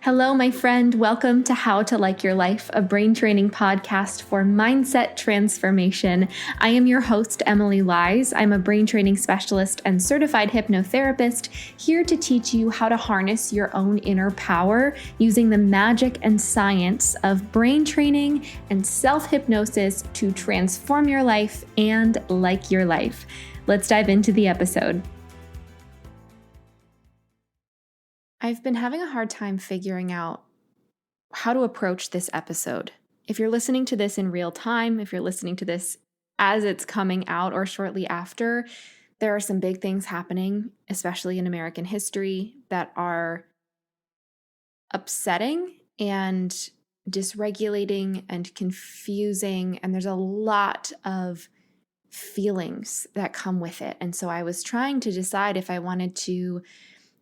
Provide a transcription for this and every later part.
Hello, my friend. Welcome to How to Like Your Life, a brain training podcast for mindset transformation. I am your host, Emilie. I'm a brain training specialist and certified hypnotherapist, here to teach you how to harness your own inner power using the magic and science of brain training and self-hypnosis to transform your life and like your life. Let's dive into the episode. I've been having a hard time figuring out how to approach this episode. If you're listening to this in real time, if you're listening to this as it's coming out or shortly after, there are some big things happening, especially in American history, that are upsetting and dysregulating and confusing. And there's a lot of feelings that come with it. And so I was trying to decide if I wanted to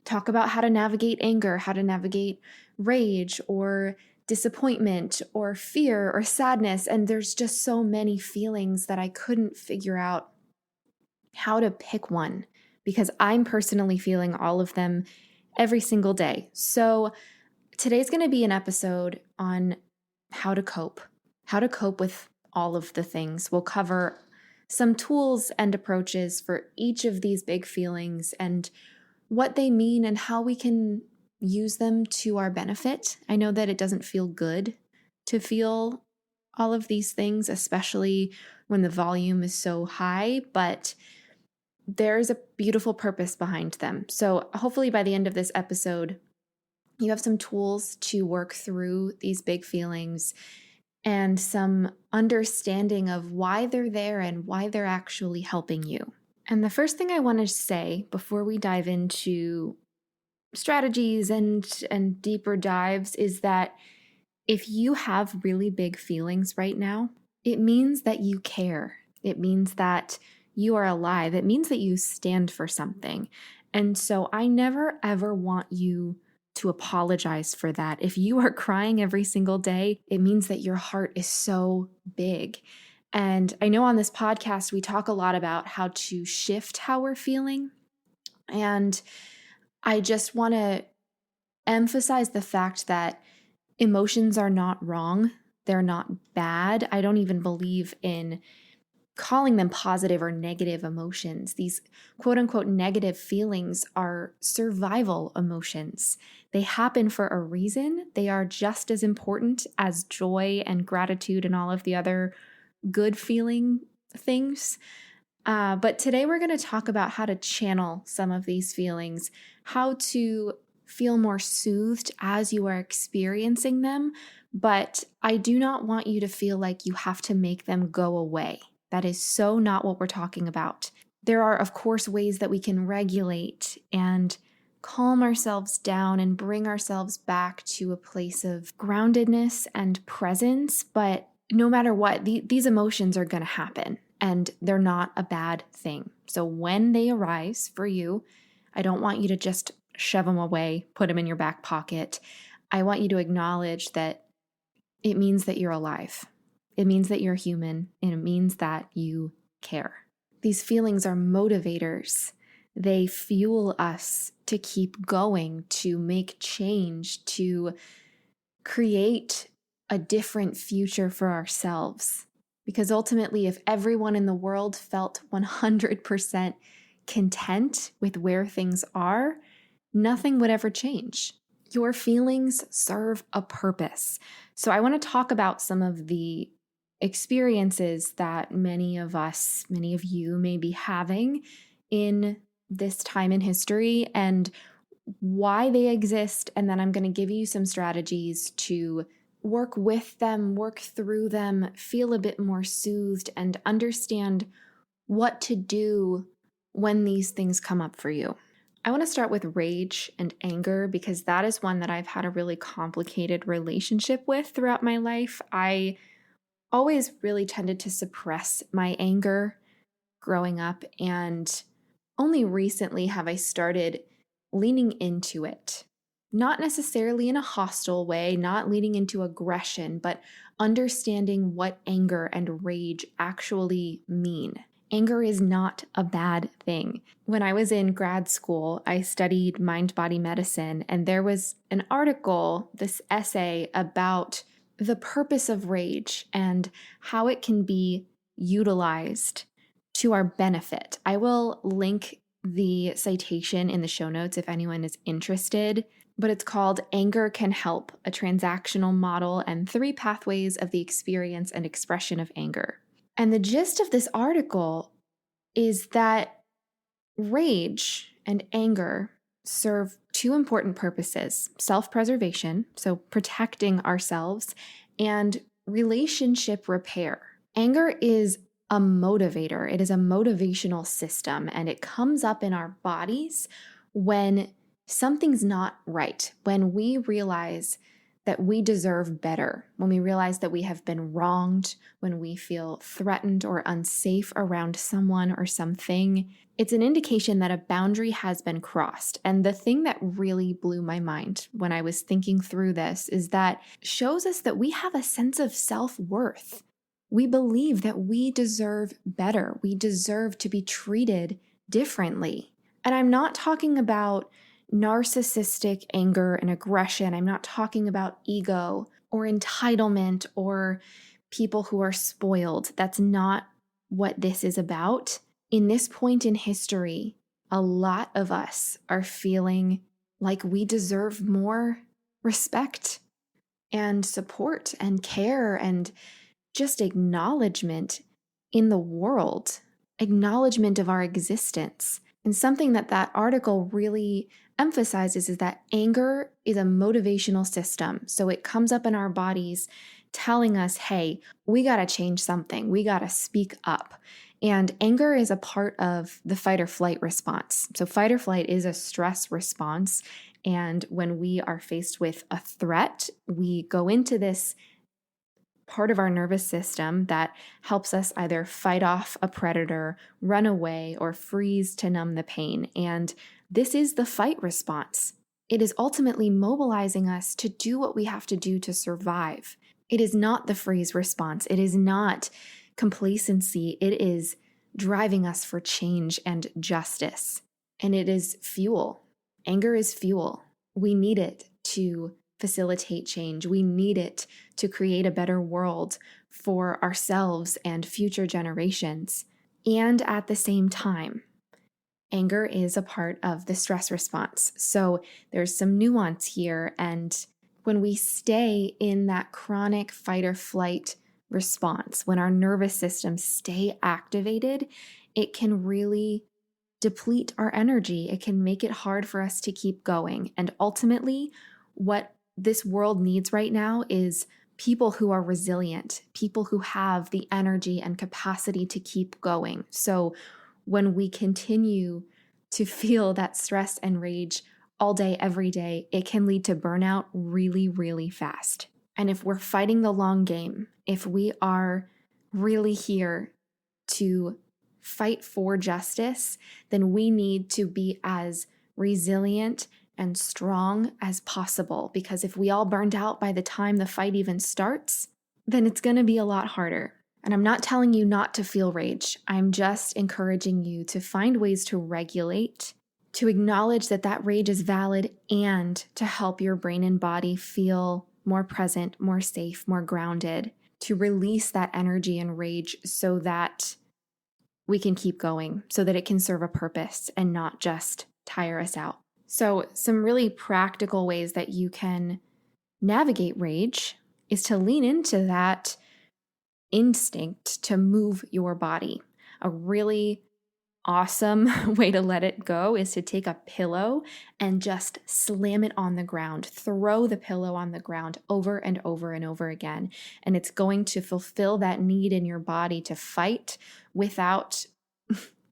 talk about how to navigate anger, how to navigate rage or disappointment or fear or sadness. And there's just so many feelings that I couldn't figure out how to pick one because I'm personally feeling all of them every single day. So today's going to be an episode on how to cope with all of the things. We'll cover some tools and approaches for each of these big feelings and what they mean and how we can use them to our benefit. I know that it doesn't feel good to feel all of these things, especially when the volume is so high, but there's a beautiful purpose behind them. So hopefully by the end of this episode, you have some tools to work through these big feelings and some understanding of why they're there and why they're actually helping you. And the first thing I want to say before we dive into strategies and deeper dives is that if you have really big feelings right now, it means that you care. It means that you are alive. It means that you stand for something. And so I never ever want you to apologize for that. If you are crying every single day, it means that your heart is so big. And I know on this podcast, we talk a lot about how to shift how we're feeling. And I just want to emphasize the fact that emotions are not wrong. They're not bad. I don't even believe in calling them positive or negative emotions. These quote unquote negative feelings are survival emotions. They happen for a reason. They are just as important as joy and gratitude and all of the other good feeling things. But today we're going to talk about how to channel some of these feelings, how to feel more soothed as you are experiencing them. But I do not want you to feel like you have to make them go away. That is so not what we're talking about. There are, of course, ways that we can regulate and calm ourselves down and bring ourselves back to a place of groundedness and presence. But no matter what, these emotions are going to happen and they're not a bad thing. So when they arise for you, I don't want you to just shove them away, put them in your back pocket. I want you to acknowledge that it means that you're alive. It means that you're human, and it means that you care. These feelings are motivators. They fuel us to keep going, to make change, to create a different future for ourselves. Because ultimately, if everyone in the world felt 100% content with where things are, nothing would ever change. Your feelings serve a purpose. So I want to talk about some of the experiences that many of you may be having in this time in history and why they exist. And then I'm going to give you some strategies to work with them, work through them, feel a bit more soothed, and understand what to do when these things come up for you. I want to start with rage and anger because that is one that I've had a really complicated relationship with throughout my life. I always really tended to suppress my anger growing up, and only recently have I started leaning into it. Not necessarily in a hostile way, not leaning into aggression, but understanding what anger and rage actually mean. Anger is not a bad thing. When I was in grad school, I studied mind-body medicine, and there was an article, this essay about the purpose of rage and how it can be utilized to our benefit. I will link the citation in the show notes if anyone is interested, but it's called Anger Can Help, a Transactional Model and 3 Pathways of the Experience and Expression of Anger. And the gist of this article is that rage and anger serve 2 important purposes: self-preservation, so protecting ourselves, and relationship repair. Anger is a motivator. It is a motivational system, and it comes up in our bodies when something's not right, when we realize that we deserve better, when we realize that we have been wronged, when we feel threatened or unsafe around someone or something. It's an indication that a boundary has been crossed. And the thing that really blew my mind when I was thinking through this is that shows us that we have a sense of self-worth. We believe that we deserve better. We deserve to be treated differently. And I'm not talking about narcissistic anger and aggression. I'm not talking about ego or entitlement or people who are spoiled. That's not what this is about. In this point in history, a lot of us are feeling like we deserve more respect and support and care and just acknowledgement in the world, acknowledgement of our existence. And something that article really emphasizes is that anger is a motivational system. So it comes up in our bodies telling us, hey, we got to change something. We got to speak up. And anger is a part of the fight or flight response. So fight or flight is a stress response. And when we are faced with a threat, we go into this part of our nervous system that helps us either fight off a predator, run away, or freeze to numb the pain. And this is the fight response. It is ultimately mobilizing us to do what we have to do to survive. It is not the freeze response. It is not complacency. It is driving us for change and justice. And it is fuel. Anger is fuel. We need it to facilitate change. We need it to create a better world for ourselves and future generations. And at the same time, anger is a part of the stress response. So there's some nuance here. And when we stay in that chronic fight or flight response, when our nervous systems stay activated, it can really deplete our energy. It can make it hard for us to keep going. And ultimately, what this world needs right now is people who are resilient, people who have the energy and capacity to keep going. So when we continue to feel that stress and rage all day, every day, it can lead to burnout really, really fast. And if we're fighting the long game, if we are really here to fight for justice, then we need to be as resilient and strong as possible, because if we all burned out by the time the fight even starts, then it's going to be a lot harder. And I'm not telling you not to feel rage. I'm just encouraging you to find ways to regulate, to acknowledge that that rage is valid, and to help your brain and body feel more present, more safe, more grounded, to release that energy and rage so that we can keep going, so that it can serve a purpose and not just tire us out. So some really practical ways that you can navigate rage is to lean into that instinct to move your body. A really awesome way to let it go is to take a pillow and just slam it on the ground. Throw the pillow on the ground over and over and over again. And it's going to fulfill that need in your body to fight without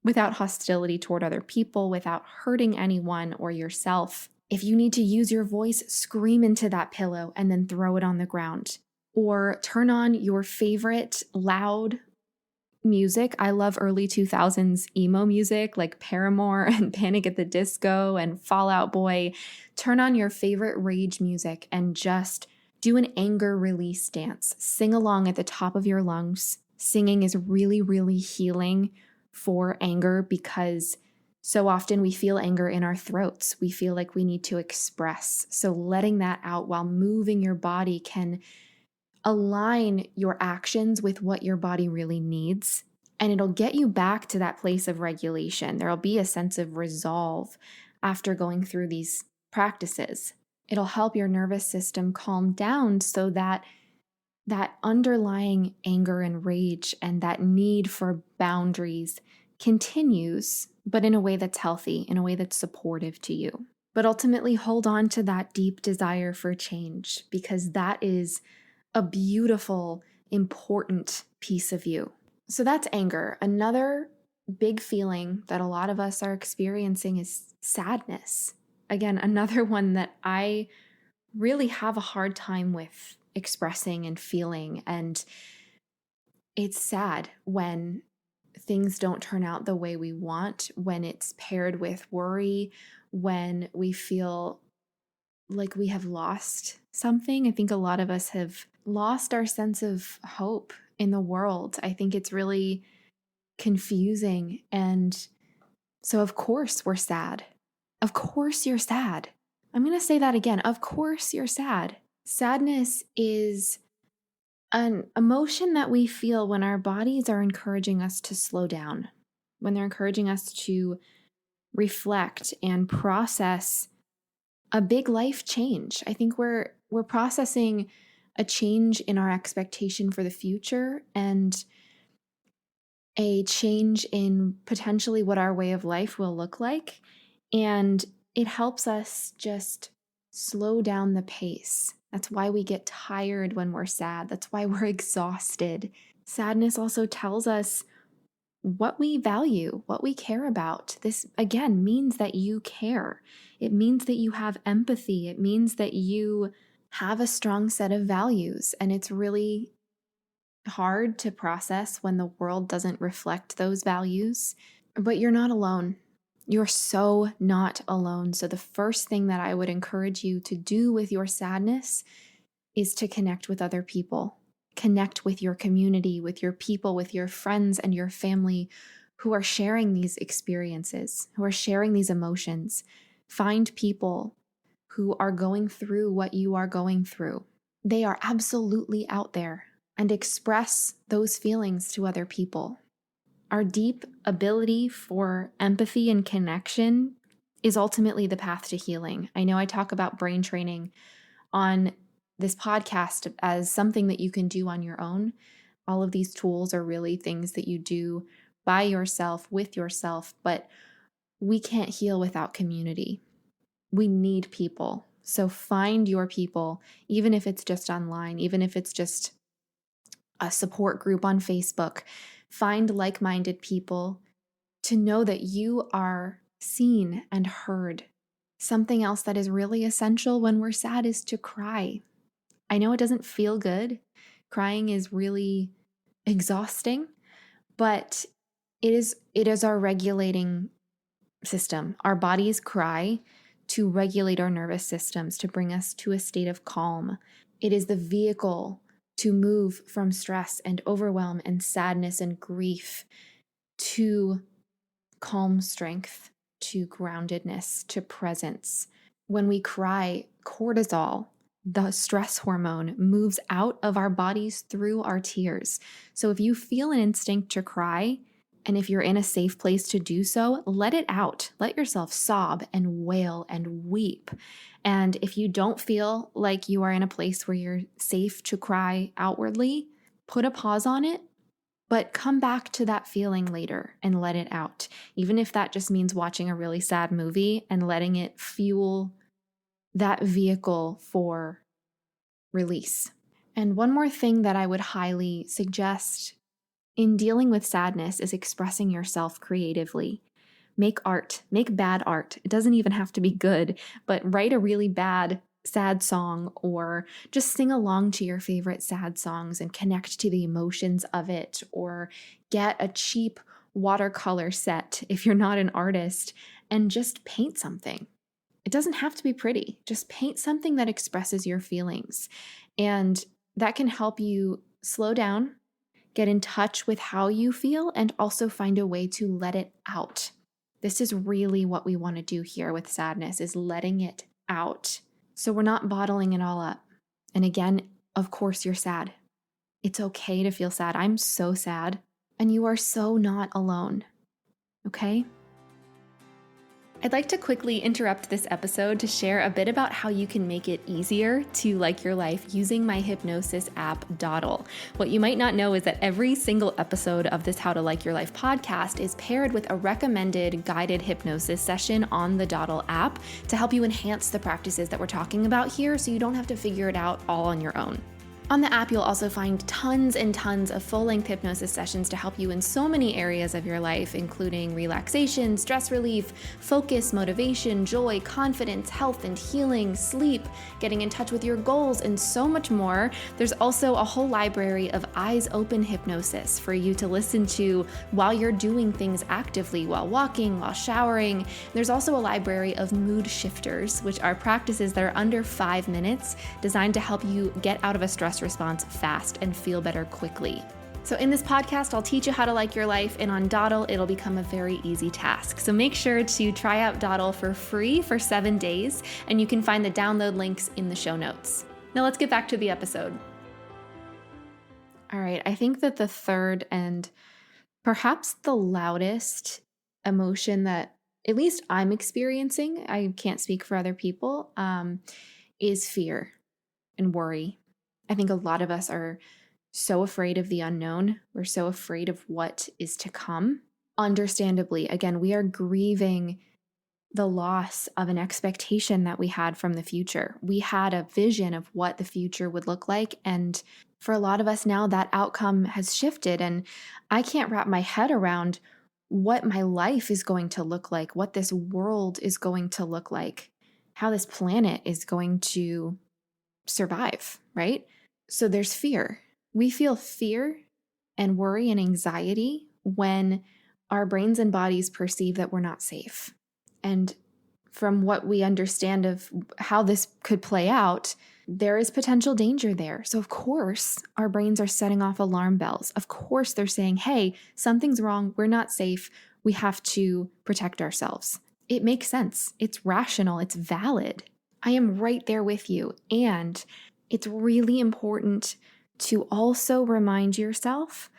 hostility toward other people, without hurting anyone or yourself. If you need to use your voice, scream into that pillow and then throw it on the ground. Or turn on your favorite loud music. I love early 2000s emo music like Paramore and Panic at the Disco and Fall Out Boy. Turn on your favorite rage music and just do an anger release dance. Sing along at the top of your lungs. Singing is really, really healing for anger because so often we feel anger in our throats. We feel like we need to express. So letting that out while moving your body can align your actions with what your body really needs. And it'll get you back to that place of regulation. There'll be a sense of resolve after going through these practices. It'll help your nervous system calm down so that that underlying anger and rage and that need for boundaries continues, but in a way that's healthy, in a way that's supportive to you. But ultimately, hold on to that deep desire for change because that is a beautiful, important piece of you. So that's anger. Another big feeling that a lot of us are experiencing is sadness. Again, another one that I really have a hard time with expressing and feeling. And it's sad when things don't turn out the way we want, when it's paired with worry, when we feel like we have lost something. I think a lot of us have lost our sense of hope in the world. I think it's really confusing. And so, of course, we're sad. Of course, you're sad. I'm going to say that again. Of course, you're sad. Sadness is an emotion that we feel when our bodies are encouraging us to slow down, when they're encouraging us to reflect and process a big life change. I think we're processing a change in our expectation for the future and a change in potentially what our way of life will look like. And it helps us just slow down the pace. That's why we get tired when we're sad. That's why we're exhausted. Sadness also tells us what we value, what we care about. This, again, means that you care. It means that you have empathy. It means that you have a strong set of values. And it's really hard to process when the world doesn't reflect those values. But you're not alone. You're so not alone. So the first thing that I would encourage you to do with your sadness is to connect with other people. Connect with your community, with your people, with your friends and your family who are sharing these experiences, who are sharing these emotions. Find people who are going through what you are going through. They are absolutely out there, and express those feelings to other people. Our deep ability for empathy and connection is ultimately the path to healing. I know I talk about brain training on this podcast as something that you can do on your own. All of these tools are really things that you do by yourself, with yourself, but we can't heal without community. We need people. So find your people, even if it's just online, even if it's just a support group on Facebook. Find like-minded people to know that you are seen and heard. Something else that is really essential when we're sad is to cry. I know it doesn't feel good. Crying is really exhausting, but it is our regulating system. Our bodies cry to regulate our nervous systems, to bring us to a state of calm. It is the vehicle to move from stress and overwhelm and sadness and grief to calm strength, to groundedness, to presence. When we cry, cortisol, the stress hormone, moves out of our bodies through our tears. So if you feel an instinct to cry, and if you're in a safe place to do so, let it out. Let yourself sob and wail and weep. And if you don't feel like you are in a place where you're safe to cry outwardly, put a pause on it, but come back to that feeling later and let it out. Even if that just means watching a really sad movie and letting it fuel that vehicle for release. And one more thing that I would highly suggest in dealing with sadness is expressing yourself creatively. Make art, make bad art. It doesn't even have to be good, but write a really bad sad song or just sing along to your favorite sad songs and connect to the emotions of it, or get a cheap watercolor set if you're not an artist and just paint something. It doesn't have to be pretty. Just paint something that expresses your feelings. And that can help you slow down get in touch with how you feel, and also find a way to let it out. This is really what we want to do here with sadness, is letting it out. So we're not bottling it all up. And again, of course you're sad. It's okay to feel sad. I'm so sad. And you are so not alone. Okay? I'd like to quickly interrupt this episode to share a bit about how you can make it easier to like your life using my hypnosis app, Dawdle. What you might not know is that every single episode of this How to Like Your Life podcast is paired with a recommended guided hypnosis session on the Dawdle app to help you enhance the practices that we're talking about here so you don't have to figure it out all on your own. On the app, you'll also find tons and tons of full-length hypnosis sessions to help you in so many areas of your life, including relaxation, stress relief, focus, motivation, joy, confidence, health and healing, sleep, getting in touch with your goals, and so much more. There's also a whole library of eyes open hypnosis for you to listen to while you're doing things actively, while walking, while showering. There's also a library of mood shifters, which are practices that are under 5 minutes, designed to help you get out of a stress response fast and feel better quickly. So in this podcast, I'll teach you how to like your life, and on Dawdle, it'll become a very easy task. So make sure to try out Dawdle for free for 7 days, and you can find the download links in the show notes. Now let's get back to the episode. All right, I think that the third and perhaps the loudest emotion that at least I'm experiencing, I can't speak for other people, is fear and worry. I think a lot of us are so afraid of the unknown. We're so afraid of what is to come. Understandably, again, we are grieving the loss of an expectation that we had from the future. We had a vision of what the future would look like. And for a lot of us now, that outcome has shifted. And I can't wrap my head around what my life is going to look like, what this world is going to look like, how this planet is going to survive, right? So there's fear. We feel fear and worry and anxiety when our brains and bodies perceive that we're not safe. And from what we understand of how this could play out, there is potential danger there. So of course, our brains are setting off alarm bells. Of course, they're saying, hey, something's wrong. We're not safe. We have to protect ourselves. It makes sense. It's rational. It's valid. I am right there with you. And it's really important to also remind yourself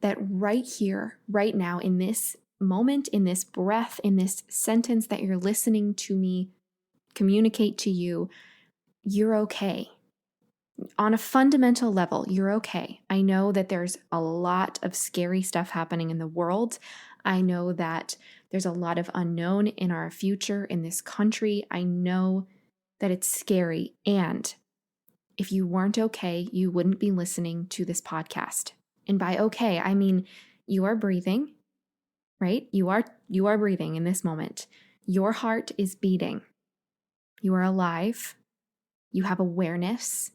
that right here, right now, in this moment, in this breath, in this sentence that you're listening to me communicate to you, you're okay. On a fundamental level, you're okay. I know that there's a lot of scary stuff happening in the world. I know that there's a lot of unknown in our future in this country. I know that it's scary. And if you weren't okay, you wouldn't be listening to this podcast. And by okay, I mean you are breathing, right? You are breathing in this moment. Your heart is beating. You are alive. You have awareness.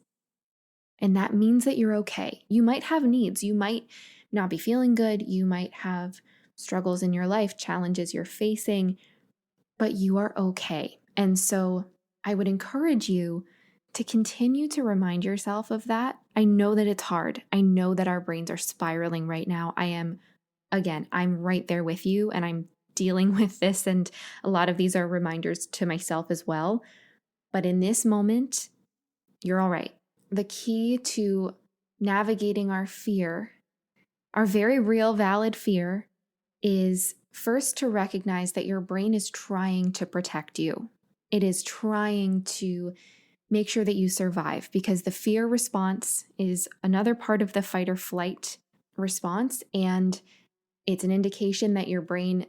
And that means that you're okay. You might have needs. You might not be feeling good. You might have struggles in your life, challenges you're facing, but you are okay. And so I would encourage you to continue to remind yourself of that. I know that it's hard. I know that our brains are spiraling right now. I'm right there with you, and I'm dealing with this. And a lot of these are reminders to myself as well. But in this moment, you're all right. The key to navigating our fear, our very real, valid fear, is first to recognize that your brain is trying to protect you. It is trying to make sure that you survive, because the fear response is another part of the fight or flight response, and it's an indication that your brain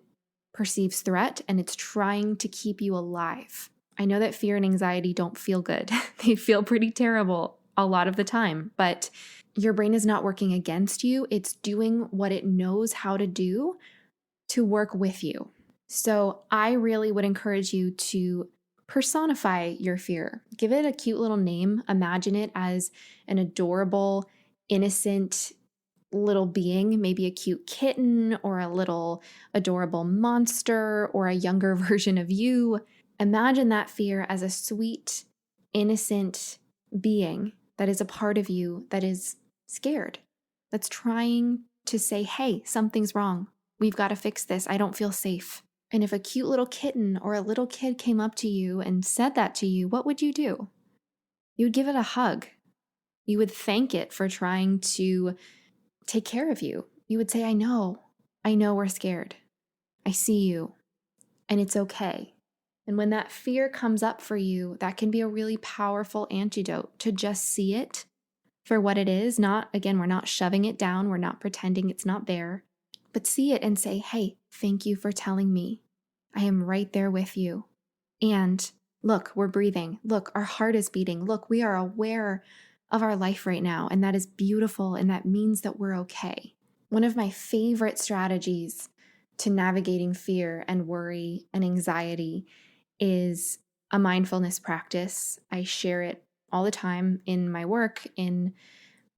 perceives threat and it's trying to keep you alive. I know that fear and anxiety don't feel good. They feel pretty terrible a lot of the time, but your brain is not working against you. It's doing what it knows how to do to work with you. So I really would encourage you to personify your fear. Give it a cute little name. Imagine it as an adorable, innocent little being, maybe a cute kitten or a little adorable monster or a younger version of you. Imagine that fear as a sweet, innocent being that is a part of you that is scared, that's trying to say, hey, something's wrong. We've got to fix this. I don't feel safe. And if a cute little kitten or a little kid came up to you and said that to you, what would you do? You would give it a hug. You would thank it for trying to take care of you. You would say, I know we're scared. I see you, and it's okay. And when that fear comes up for you, that can be a really powerful antidote to just see it for what it is. Not, again, we're not shoving it down. We're not pretending it's not there, but see it and say, hey, thank you for telling me. I am right there with you. And look, we're breathing. Look, our heart is beating. Look, we are aware of our life right now. And that is beautiful. And that means that we're okay. One of my favorite strategies to navigating fear and worry and anxiety is a mindfulness practice. I share it all the time in my work, in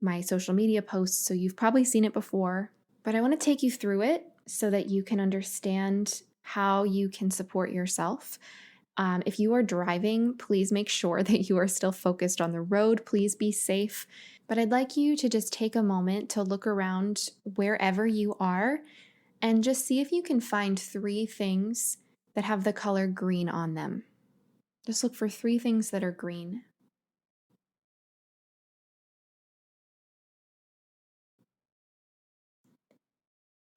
my social media posts, so you've probably seen it before, but I want to take you through it so that you can understand how you can support yourself. If you are driving, please make sure that you are still focused on the road. Please be safe. But I'd like you to just take a moment to look around wherever you are and just see if you can find 3 things that have the color green on them. Just look for 3 things that are green.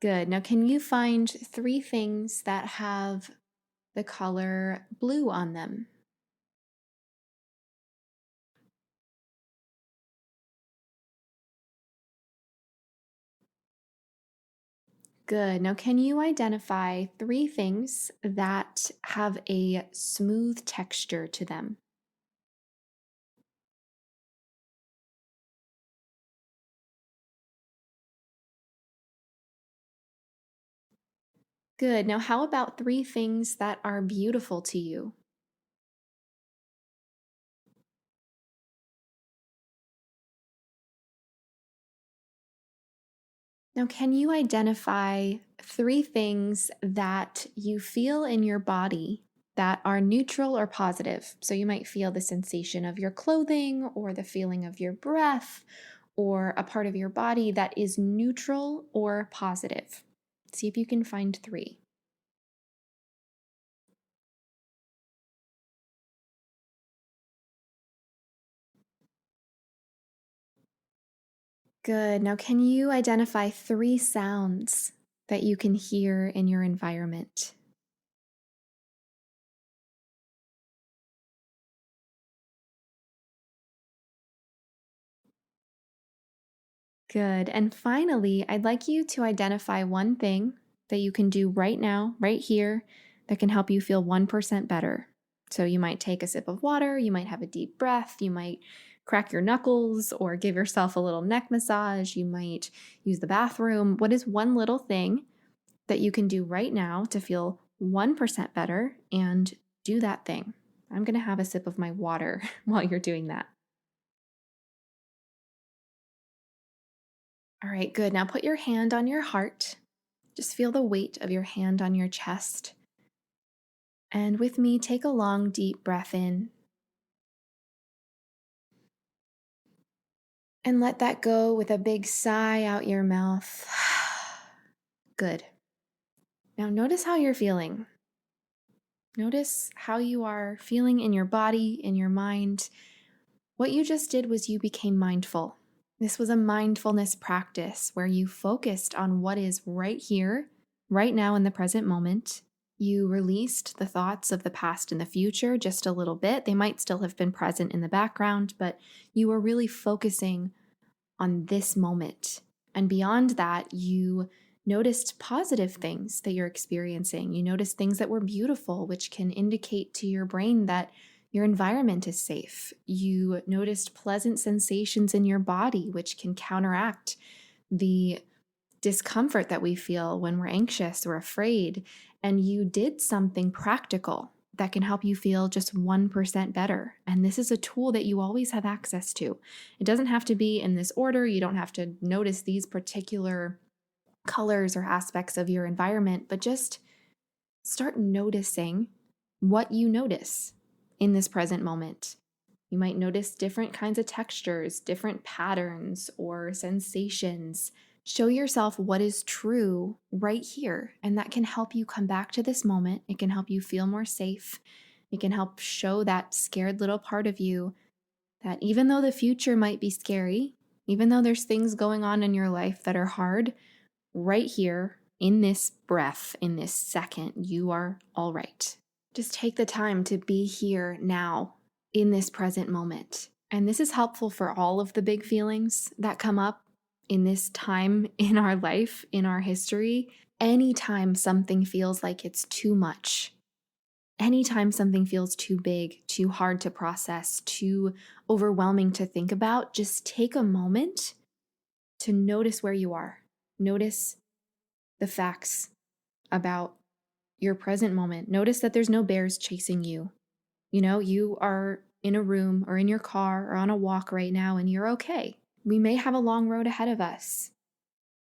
Good. Now, can you find 3 things that have the color blue on them? Good. Now, can you identify 3 things that have a smooth texture to them? Good. Now, how about 3 things that are beautiful to you? Now, can you identify 3 things that you feel in your body that are neutral or positive? So you might feel the sensation of your clothing or the feeling of your breath or a part of your body that is neutral or positive. See if you can find 3. Good. Now, can you identify 3 sounds that you can hear in your environment? Good. And finally, I'd like you to identify one thing that you can do right now, right here, that can help you feel 1% better. So you might take a sip of water, you might have a deep breath, you might crack your knuckles or give yourself a little neck massage, you might use the bathroom. What is one little thing that you can do right now to feel 1% better and do that thing? I'm going to have a sip of my water while you're doing that. All right, good. Now put your hand on your heart. Just feel the weight of your hand on your chest. And with me, take a long, deep breath in and let that go with a big sigh out your mouth. Good. Now notice how you're feeling. Notice how you are feeling in your body, in your mind. What you just did was you became mindful. This was a mindfulness practice where you focused on what is right here, right now in the present moment. You released the thoughts of the past and the future just a little bit. They might still have been present in the background, but you were really focusing on this moment. And beyond that, you noticed positive things that you're experiencing. You noticed things that were beautiful, which can indicate to your brain that your environment is safe. You noticed pleasant sensations in your body, which can counteract the discomfort that we feel when we're anxious or afraid. And you did something practical that can help you feel just 1% better. And this is a tool that you always have access to. It doesn't have to be in this order. You don't have to notice these particular colors or aspects of your environment, but just start noticing what you notice in this present moment. You might notice different kinds of textures, different patterns or sensations. Show yourself what is true right here, and that can help you come back to this moment. It can help you feel more safe. It can help show that scared little part of you that even though the future might be scary, even though there's things going on in your life that are hard, right here in this breath, in this second, you are all right. Just take the time to be here now in this present moment. And this is helpful for all of the big feelings that come up in this time in our life, in our history. Anytime something feels like it's too much, anytime something feels too big, too hard to process, too overwhelming to think about, just take a moment to notice where you are. Notice the facts about your present moment. Notice that there's no bears chasing you. You are in a room or in your car or on a walk right now, and you're okay. We may have a long road ahead of us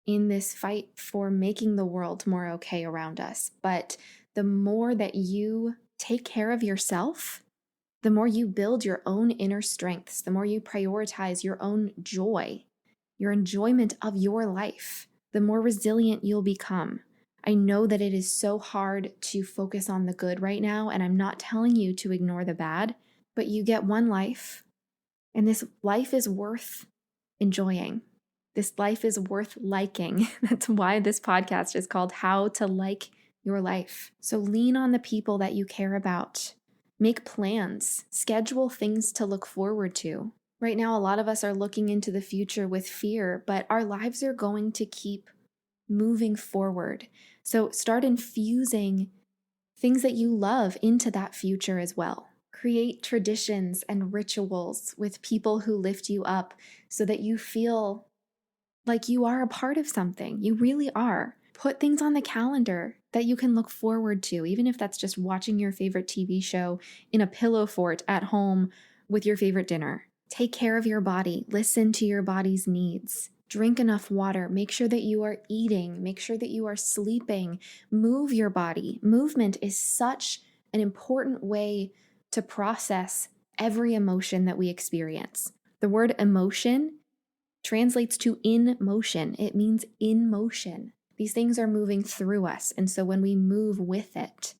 in this fight for making the world more okay around us. But the more that you take care of yourself, the more you build your own inner strengths, the more you prioritize your own joy, your enjoyment of your life, the more resilient you'll become. I know that it is so hard to focus on the good right now, and I'm not telling you to ignore the bad, but you get one life, and this life is worth enjoying. This life is worth liking. That's why this podcast is called How to Like Your Life. So lean on the people that you care about. Make plans, schedule things to look forward to. Right now, a lot of us are looking into the future with fear, but our lives are going to keep moving forward. So start infusing things that you love into that future as well. Create traditions and rituals with people who lift you up so that you feel like you are a part of something. You really are. Put things on the calendar that you can look forward to, even if that's just watching your favorite TV show in a pillow fort at home with your favorite dinner. Take care of your body. Listen to your body's needs. Drink enough water. Make sure that you are eating. Make sure that you are sleeping. Move your body. Movement is such an important way to process every emotion that we experience. The word emotion translates to in motion. It means in motion. These things are moving through us. And so when we move with it,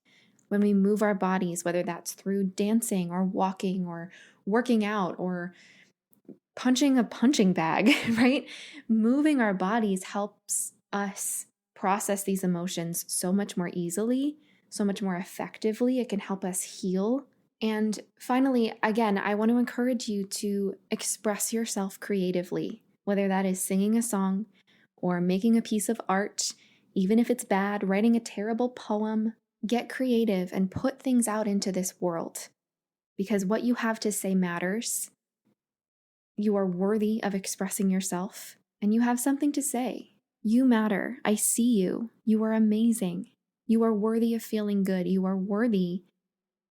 when we move our bodies, whether that's through dancing or walking or working out or punching a punching bag, right? Moving our bodies helps us process these emotions so much more easily, so much more effectively. It can help us heal. And finally, again, I want to encourage you to express yourself creatively, whether that is singing a song or making a piece of art, even if it's bad, writing a terrible poem. Get creative and put things out into this world because what you have to say matters. You are worthy of expressing yourself, and you have something to say. You matter. I see you. You are amazing. You are worthy of feeling good. You are worthy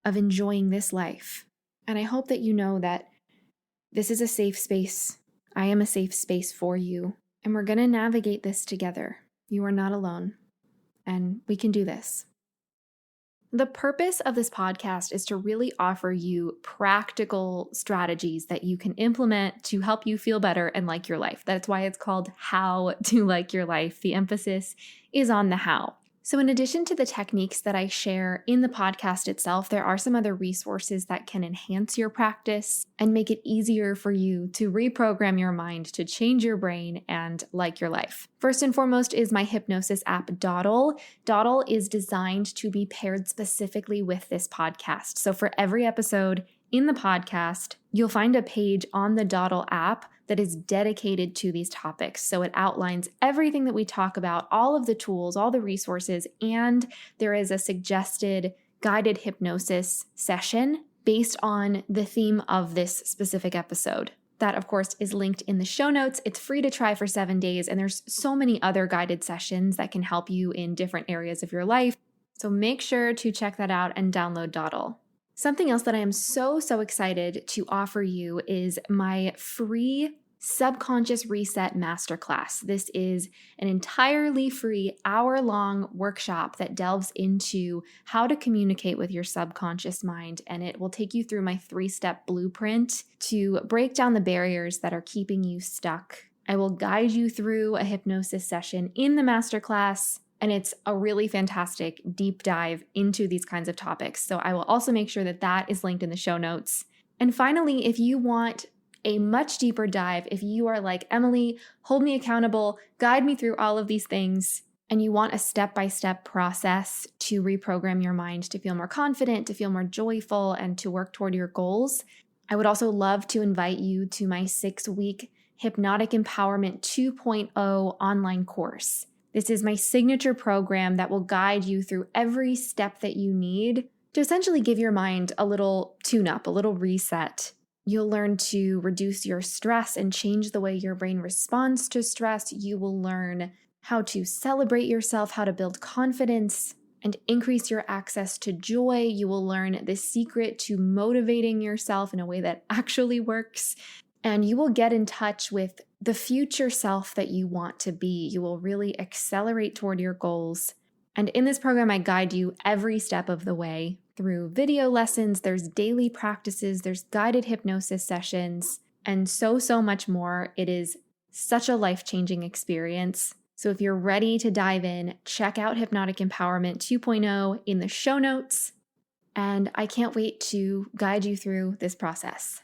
of enjoying this life. And I hope that you know that this is a safe space. I am a safe space for you, and we're going to navigate this together. You are not alone, and we can do this. The purpose of this podcast is to really offer you practical strategies that you can implement to help you feel better and like your life. That's why it's called How to Like Your Life. The emphasis is on the how. So in addition to the techniques that I share in the podcast itself, there are some other resources that can enhance your practice and make it easier for you to reprogram your mind, to change your brain and like your life. First and foremost is my hypnosis app, Dawdle. Dawdle is designed to be paired specifically with this podcast. So for every episode in the podcast, you'll find a page on the Dawdle app that is dedicated to these topics. So it outlines everything that we talk about, all of the tools, all the resources, and there is a suggested guided hypnosis session based on the theme of this specific episode. That, of course, is linked in the show notes. It's free to try for 7 days, and there's so many other guided sessions that can help you in different areas of your life. So make sure to check that out and download Dawdle. Something else that I am so excited to offer you is my free Subconscious Reset Masterclass. This is an entirely free hour-long workshop that delves into how to communicate with your subconscious mind, and it will take you through my 3-step blueprint to break down the barriers that are keeping you stuck. I will guide you through a hypnosis session in the masterclass, and it's a really fantastic deep dive into these kinds of topics. So I will also make sure that that is linked in the show notes. And finally, if you want a much deeper dive, if you are like, Emilie, hold me accountable, guide me through all of these things, and you want a step-by-step process to reprogram your mind to feel more confident, to feel more joyful, and to work toward your goals, I would also love to invite you to my 6-week Hypnotic Empowerment 2.0 online course. This is my signature program that will guide you through every step that you need to essentially give your mind a little tune-up, a little reset. You'll learn to reduce your stress and change the way your brain responds to stress. You will learn how to celebrate yourself, how to build confidence, and increase your access to joy. You will learn the secret to motivating yourself in a way that actually works. And you will get in touch with the future self that you want to be. You will really accelerate toward your goals. And in this program, I guide you every step of the way through video lessons. There's daily practices, there's guided hypnosis sessions, and so much more. It is such a life-changing experience. So if you're ready to dive in, check out Hypnotic Empowerment 2.0 in the show notes. And I can't wait to guide you through this process.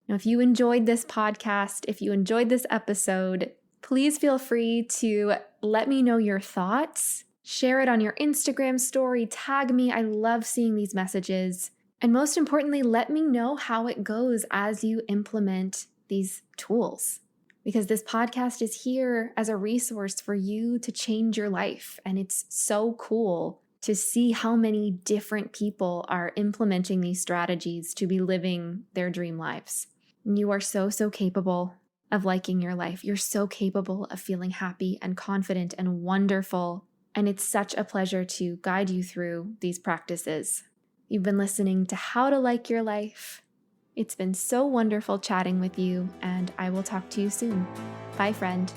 Now, if you enjoyed this podcast, if you enjoyed this episode, please feel free to let me know your thoughts. Share it on your Instagram story, tag me. I love seeing these messages. And most importantly, let me know how it goes as you implement these tools. Because this podcast is here as a resource for you to change your life. And it's so cool to see how many different people are implementing these strategies to be living their dream lives. You are so capable of liking your life. You're so capable of feeling happy and confident and wonderful. And it's such a pleasure to guide you through these practices. You've been listening to How to Like Your Life. It's been so wonderful chatting with you, and I will talk to you soon. Bye, friend.